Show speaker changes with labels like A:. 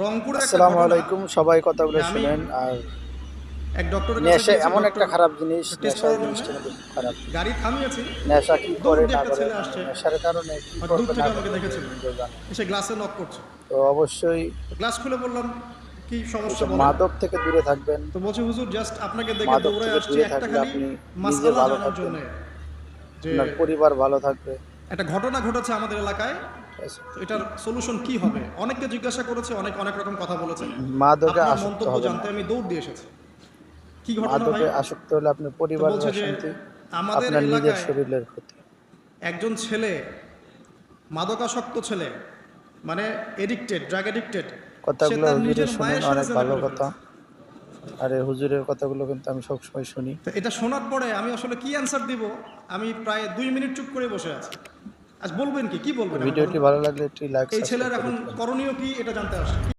A: রংপুরের একটা
B: আসসালামু
A: ঘটনা।
B: আলাইকুম, সবাই কথাগুলো
A: আমি
B: শুনেন। আর
A: এক ডক্টরের কাছে
B: নেশা
A: গিয়েছি,
B: এমন একটা
A: ডক্টর
B: খারাপ জিনিস,
A: টেস্ট
B: নেশা
A: করার জন্য।
B: জিনিসটা কিন্তু খুব খারাপ।
A: গাড়ি থামিয়েছি,
B: নেশা কি
A: দৌড়
B: করে
A: দিয়ে
B: না
A: একটা
B: করে,
A: ছেলে
B: মানে
A: আসছে,
B: নেশার কারণে কি
A: আর দূর
B: করবে না
A: থেকে আমাকে
B: করবে এটা
A: দেখেছিল,
B: নিজেও জানে।
A: এসে গ্লাসে নক করছে।
B: তো অবশ্যই
A: তো গ্লাস খুলে বললাম, কি সমস্যা
B: এইসব
A: বলেন।
B: মাদক থেকে দূরে থাকবেন।
A: তো বলছে, হুজুর জাস্ট আপনাকে দেখে
B: মাদক
A: দৌড়ে
B: থেকে
A: আসছি
B: দূরে
A: একটা
B: থাকলে
A: খালি
B: আপনি নিজে
A: মাসআলা
B: ভালো
A: জানার
B: থাকবেন,
A: জন্য, যে
B: আপনার পরিবার ভালো থাকবে।
A: একটা ঘটনা ঘটেছে আমাদের এলাকায়।
B: ঠিক আছে?
A: তো এটার সলিউশন কি হবে, অনেককে জিজ্ঞাসা করেছে, অনেক অনেক রকম কথা বলেছে।
B: মাদকে
A: আপনার
B: আসক্ত
A: মন্তব্য
B: হবেন
A: জানতে
B: না।
A: আমি দৌড় দিয়ে এসেছি। কি ঘটনা ভাই?
B: মাদকে আসক্ত হলে আপনার
A: তো
B: পরিবারের
A: বলছে যে
B: অশান্তি,
A: আমাদের
B: আপনার নিজের
A: এলাকায়
B: শরীরের ক্ষতি।
A: একজন ছেলে, মাদকাসক্ত ছেলে, মানে এডিক্টেড, ড্রাগ এডিক্টেড, সে
B: কথাগুলো
A: তার
B: হুজুরের
A: নিজের
B: শুনেন,
A: মায়ের সাথে
B: অনেক
A: জেনা
B: ভালো
A: করে
B: কথা।
A: ফেলেছে।
B: আর এই হুজুরের কথাগুলো কিন্তু আমি সবসময় শুনি।
A: তো এটা শোনার পরে আমি আসলে কি অ্যান্সার দিব, আমি প্রায় 2 মিনিট চুপ করে বসে আছি। আজ বলবেন কি, কি বলবেন এখন বলেন
B: ভিডিওটি
A: তো?
B: ভালো লাগলে একটি লাইক
A: এই ছেলের
B: সাবস্ক্রাইব করে
A: এখন
B: দিবেন।
A: করণীয় কি, এটা জানতে আসছে।